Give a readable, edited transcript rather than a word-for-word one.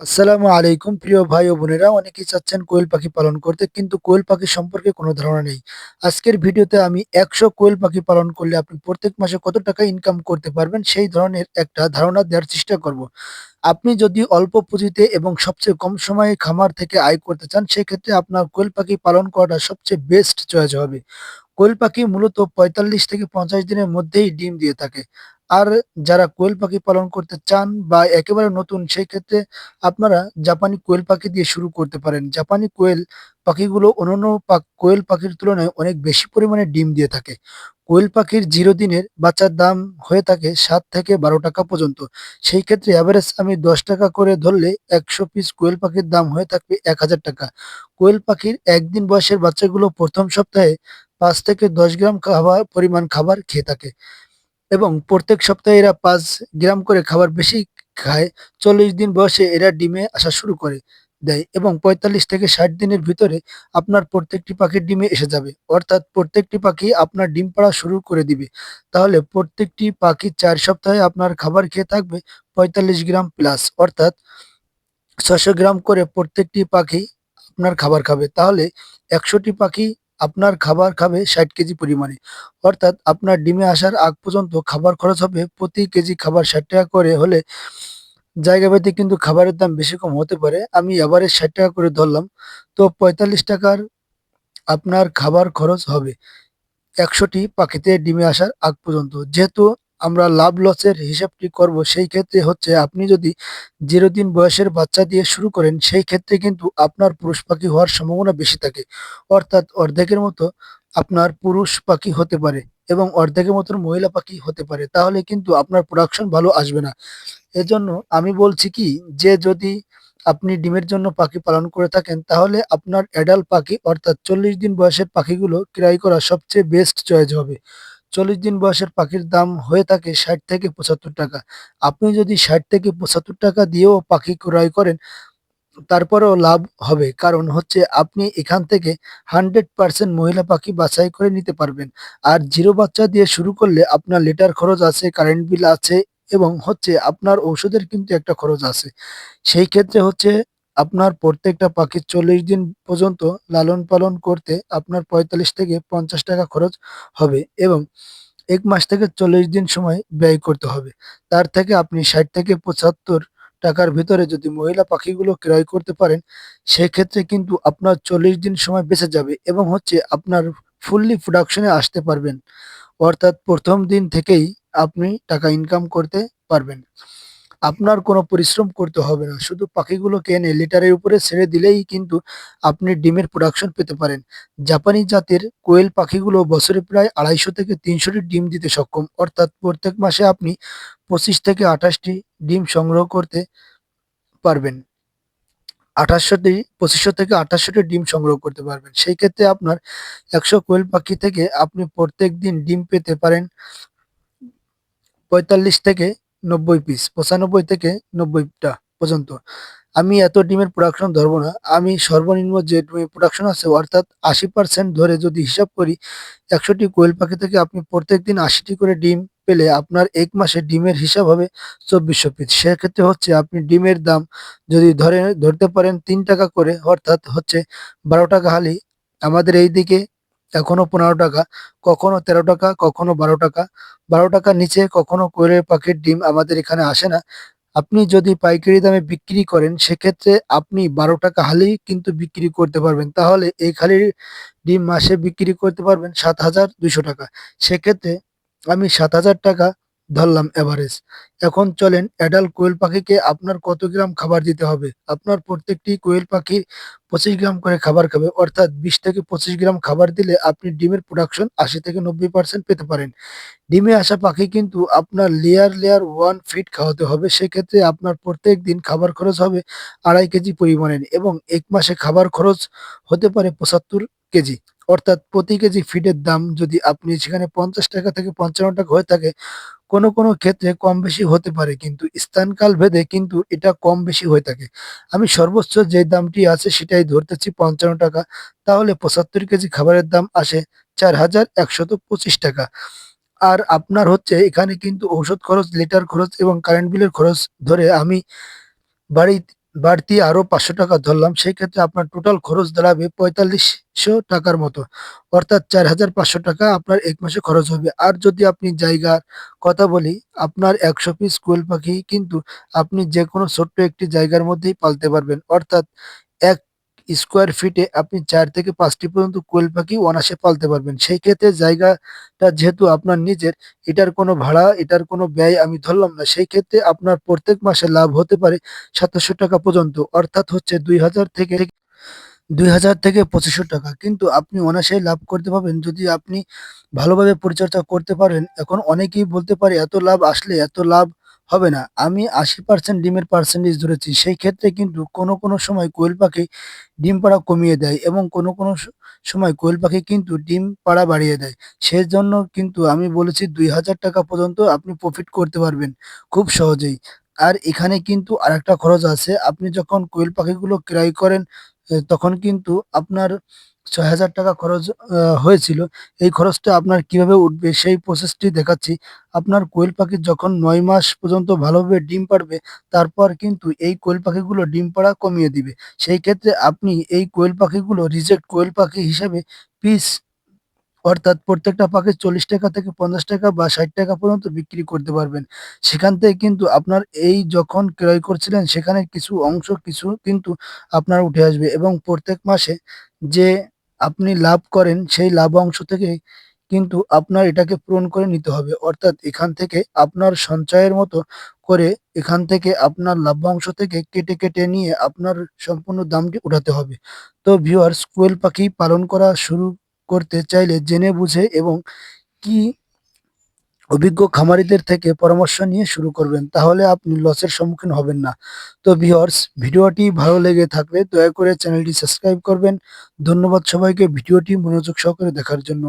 আসসালামু আলাইকুম প্রিয় ভাই ও বোনেরা, অনেকেই চাচ্ছেন কোয়েল পাখি পালন করতে, কিন্তু কোয়েল পাখি সম্পর্কে কোনো ধারণা নেই। আজকের ভিডিওতে আমি 100 কোয়েল পাখি পালন করলে আপনি প্রত্যেক মাসে কত টাকা ইনকাম করতে পারবেন সেই ধরনের একটা ধারণা দেওয়ার চেষ্টা করব। আপনি যদি অল্প পুঁজিতে এবং সবচেয়ে কম সময়ে খামার থেকে আয় করতে চান, সেক্ষেত্রে আপনার কোয়েল পাখি পালন করাটা সবচেয়ে বেস্ট চয়েস হবে। কোয়েল পাখি মূলত ৪৫ থেকে ৫০ দিনের মধ্যেই ডিম দিয়ে থাকে। আর যারা কোয়েল পাখি পালন করতে চান বা একেবারে নতুন, সেই ক্ষেত্রে আপনারা জাপানি কোয়েল পাখি দিয়ে শুরু করতে পারেন। জাপানি কোয়েল পাখিগুলো অন্যান্য কোয়েল পাখির তুলনায় অনেক বেশি পরিমাণে ডিম দিয়ে থাকে। কোয়েল পাখির 0 দিনের বাচ্চার দাম হয়ে থাকে ৭ থেকে ৳১২ পর্যন্ত। সেই ক্ষেত্রে এভারেজ আমি ৳১০ করে ধরলে ১০০ পিস কোয়েল পাখির দাম হয়ে থাকবে ৳১,০০০। কোয়েল পাখির ১ দিন বয়সের বাচ্চাগুলো ১ম সপ্তাহে ৫ থেকে ১০ গ্রাম পরিমাণ খাবার খেয়ে থাকে এবং প্রত্যেক সপ্তাহে এরা ৫ গ্রাম করে খাবার বেশি খায়। ৪০ দিন বয়সে এরা ডিমে আসা শুরু করে দেয় এবং ৪৫ থেকে ৬০ দিনের ভিতরে আপনার প্রত্যেকটি পাখির ডিমে এসে যাবে। অর্থাৎ প্রত্যেকটি পাখি আপনার ডিম পাড়া শুরু করে দিবে। তাহলে প্রত্যেকটি পাখি ৪ সপ্তাহে আপনার খাবার খেয়ে থাকবে ৪৫ গ্রাম প্লাস, অর্থাৎ ৬০০ গ্রাম করে প্রত্যেকটি পাখি আপনার খাবার খাবে। তাহলে ১০০ টি পাখি আপনার খাবার খাবে ৬০ কেজি পরিমাণে। অর্থাৎ আপনার ডিমে আসার আগ পর্যন্ত খাবার খরচ হবে প্রতি কেজি খাবার ৳৬০ করে হলে জায়গা ভেদে কিন্তু খাবারের দাম বেশি কম হতে পারে। আমি এভারেজ ৳৬০ করে ধরলাম। তো ৳৪৫ আপনার খাবার খরচ হবে ১০০ টি পাখিতে ডিমে আসার আগ পর্যন্ত। যেহেতু আমরা লাভ লসের হিসাবটি করব, সেই ক্ষেত্রে হচ্ছে আপনি যদি 0 দিন বয়সের বাচ্চা দিয়ে শুরু করেন, সেই ক্ষেত্রে কিন্তু আপনার পুরুষ পাখি হওয়ার সম্ভাবনা বেশি থাকে। অর্থাৎ অর্ধেকের মতো আপনার পুরুষ পাখি হতে পারে এবং অর্ধেকের মতন মহিলা পাখি হতে পারে। তাহলে কিন্তু আপনার প্রোডাকশন ভালো আসবে না। এজন্য আমি বলছি কি, যে যদি আপনি ডিমের জন্য পাখি পালন করে থাকেন, তাহলে আপনার অ্যাডাল্ট পাখি অর্থাৎ ৪০ দিন বয়সের পাখিগুলো ক্রয় করা সবচেয়ে বেস্ট চয়েস হবে। ৪০ দিন বয়সের পাখির দাম হয়ে থাকে ৳৬০ থেকে ৳৭৫। আপনি যদি ৳৬০ থেকে ৳৭৫ দিয়েও পাখি ক্রয় করেন, তারপরেও লাভ হবে। কারণ হচ্ছে আপনি এখান থেকে 100% মহিলা পাখি বাছাই করে নিতে পারবেন। আর 0 বাচ্চা দিয়ে শুরু করলে আপনার লিটার খরচ আছে, কারেন্ট বিল আছে এবং হচ্ছে আপনার ঔষধের কিন্তু একটা খরচ আছে। সেই ক্ষেত্রে হচ্ছে আপনার প্রত্যেকটা পাখির ৪০ দিন পর্যন্ত লালন-পালন করতে আপনার ৳৪৫ থেকে ৳৫০ খরচ হবে এবং ১ মাস থেকে ৪০ দিন সময় ব্যয় করতে হবে। তার থেকে আপনি ৳৬০ থেকে ৳৭৫ র ভিতরে যদি মহিলা পাখিগুলো ক্রয় করতে পারেন, সেক্ষেত্রে কিন্তু আপনার ৪০ দিন সময় বেঁচে যাবে এবং হচ্ছে আপনার ফুললি প্রোডাকশন এ আসতে পারবেন। অর্থাৎ ১ম দিন থেকেই আপনি টাকা ইনকাম করতে পারবেন। আপনার কোনো পরিশ্রম করতে হবে না। শুধু পাখিগুলোকে এনে লিটারের উপরে ছেড়ে দিলেই কিন্তু আপনি ডিমের প্রোডাকশন পেতে পারেন। জাপানি জাতের কোয়েল পাখিগুলো বছরে প্রায় ২৫০ থেকে ৩০০ টি ডিম দিতে সক্ষম। অর্থাৎ প্রত্যেক মাসে আপনি ২৫ থেকে ২৮ টি ডিম সংগ্রহ করতে পারবেন। ২৮০০ টি ২৫০০ থেকে ২৮০০ টি ডিম সংগ্রহ করতে পারবেন। সেই ক্ষেত্রে আপনার ১০০ কোয়েল পাখি থেকে আপনি প্রত্যেকদিন ডিম পেতে পারেন ৪৫ থেকে ৯০ পিস, ৯৫ থেকে ৯০ টা পর্যন্ত। আমি এত ডিমের প্রোডাকশন ধরবো না। আমি সর্বনিম্ন যে ডিমের প্রোডাকশন আছে, অর্থাৎ ৮০% ধরে যদি হিসাব করি, ১০০ টি কোয়েল পাখি থেকে আপনি প্রত্যেকদিন ৮০ টি করে ডিম পেলে আপনার ১ মাসে ডিমের হিসাব হবে ২৪০০ পিস। সেক্ষেত্রে হচ্ছে আপনি ডিমের দাম যদি ধরতে পারেন ৳৩ করে, অর্থাৎ হচ্ছে ৳১২ হালি। আমাদের এইদিকে এখনো ৳১৫, কখনো ৳১৩, কখনো ৳১২। ৳১২ নিচে কখনো কোয়েলের পাখির ডিম আমাদের এখানে আসে না। আপনি যদি পাইকারি দামে বিক্রি করেন, সেক্ষেত্রে আপনি ৳১২ হালেই কিন্তু বিক্রি করতে পারবেন। তাহলে এক হালির ডিম মাসে বিক্রি করতে পারবেন ৳৭,২০০। সেক্ষেত্রে আমি ৳৭,০০০ ধরলাম এভারেজ। এখন চলেন অ্যাডাল্ট কোয়েল পাখিকে আপনার কত গ্রাম খাবার দিতে হবে। আপনার প্রত্যেকটি কোয়েল পাখি ২৫ গ্রাম করে খাবার খাবে। অর্থাৎ ২০ থেকে ২৫ গ্রাম খাবার দিলে আপনি ডিমের প্রোডাকশন ৮০ থেকে ৯০% পেতে পারেন। ডিমে আসা পাখি কিন্তু আপনার লেয়ার 1 ফিড খাওয়াতে হবে। সেক্ষেত্রে আপনার প্রত্যেকদিন খাবার খরচ হবে ২.৫ কেজি পরিমাণের এবং ১ মাসে খাবার খরচ হতে পারে ৭৫ কেজি। অর্থাৎ প্রতি কেজি ফিডের দাম যদি আপনি সেখানে ৳৫০ থেকে ৳৫৫ হয়ে থাকে, কোনো ক্ষেত্রে কম বেশি হতে পারে, কিন্তু স্থানকাল ভেদে কিন্তু এটা কম বেশি হয়ে থাকে। আমি সর্বোচ্চ যে দামটি আছে সেটাই ধরতেছি ৳৫৫। তাহলে ৭৫ কেজি খাবারের দাম আসে ৳৪,১২৫। আর আপনার হচ্ছে এখানে কিন্তু ঔষধ খরচ, লিটার খরচ এবং কারেন্ট বিলের খরচ ধরে আমি বাড়ি বাড়তি আরো ৳৫০০ ধরলাম, সেই ক্ষেত্রে আপনার টোটাল খরচ দাঁড়াবে ৳৪৫০০ মতো। অর্থাৎ ৳৪,৫০০ আপনার ১ মাসে খরচ হবে। আর যদি আপনি জায়গার কথা বলি, আপনার ১০০ পিস কোয়েল পাখি কিন্তু আপনি যেকোনো ছোট্ট একটি জায়গার মধ্যেই পালতে পারবেন। অর্থাৎ ১ স্কোয়ার ফিটে আপনি ৪ থেকে ৫ টি পর্যন্ত কোয়েল পাখি অনায়াসে পালতে পারবেন। সেই ক্ষেত্রে জায়গাটা যেহেতু আপনার নিজের, এটার কোনো ভাড়া, এটার কোনো ব্যয় আমি ধরলাম না। সেই ক্ষেত্রে আপনার প্রত্যেক মাসে লাভ হতে পারে ৳২৭০০ পর্যন্ত। অর্থাৎ হচ্ছে ২,০০০ থেকে ৳২৫০০। কিন্তু আপনি অনায়াসেই লাভ করতে পারবেন যদি আপনি ভালোভাবে পরিচর্যা করতে পারেন। এখন অনেকেই বলতে পারে এত লাভ আসলে এত লাভ হবে না। আমি ৮০% ডিমের পার্সেন্টেজ ধরেছি। সেই ক্ষেত্রে কিন্তু কোনো সময় কোয়েল পাখি ডিম পাড়া কমিয়ে দেয় এবং কোনো সময় কোয়েল পাখি কিন্তু ডিম পাড়া বাড়িয়ে দেয়। সেজন্য কিন্তু আমি বলেছি ৳২,০০০ পর্যন্ত আপনি প্রফিট করতে পারবেন খুব সহজেই। আর এখানে কিন্তু আরেকটা খরচ আছে। আপনি যখন কোয়েল পাখিগুলো ক্রয় করেন তখন কিন্তু আপনার ৳৬,০০০ খরচ হয়েছিল। এই খরচটা আপনার কিভাবে উঠবে সেই প্রসেসটি দেখাচ্ছি। আপনার কোয়েল পাখি যখন ৯ মাস পর্যন্ত ভালোভাবে ডিম পাড়বে, তারপর কিন্তু এই কোয়েল পাখিগুলো ডিম পাড়া কমিয়ে দিবে। সেই ক্ষেত্রে আপনি এই কোয়েল পাখিগুলো রিজেক্ট কোয়েল পাখি হিসাবে পিস, অর্থাৎ প্রত্যেকটা পাখি ৳৪০ থেকে ৳৫০ বা ৳৬০ পর্যন্ত বিক্রি করতে পারবেন। সেখান থেকে কিন্তু আপনার এই যখন ক্রয় করছিলেন সেখানে কিছু অংশ কিছু কিন্তু আপনার উঠে আসবে এবং প্রত্যেক মাসে যে আপনি লাভ করেন সেই লাভ অংশ থেকে কিন্তু আপনার এটাকে পূরণ করে নিতে হবে। অর্থাৎ এখান থেকে আপনার সঞ্চয়ের মতো করে এখান থেকে আপনার লভ্যাংশ থেকে কেটে নিয়ে আপনার সম্পূর্ণ দামটি উঠাতে হবে। তো ভিউয়ার্স, কোয়েল পাখি পালন করা শুরু করতে চাইলে জেনে বুঝে এবং কি অভিজ্ঞ খামারিদের থেকে পরামর্শ নিয়ে শুরু করবেন। তাহলে আপনি লসের সম্মুখীন হবেন না। তো ভিউয়ার্স, ভিডিওটি ভালো লেগে থাকলে দয়া করে চ্যানেলটি সাবস্ক্রাইব করবেন। ধন্যবাদ সবাইকে ভিডিওটি মনোযোগ সহকারে দেখার জন্য।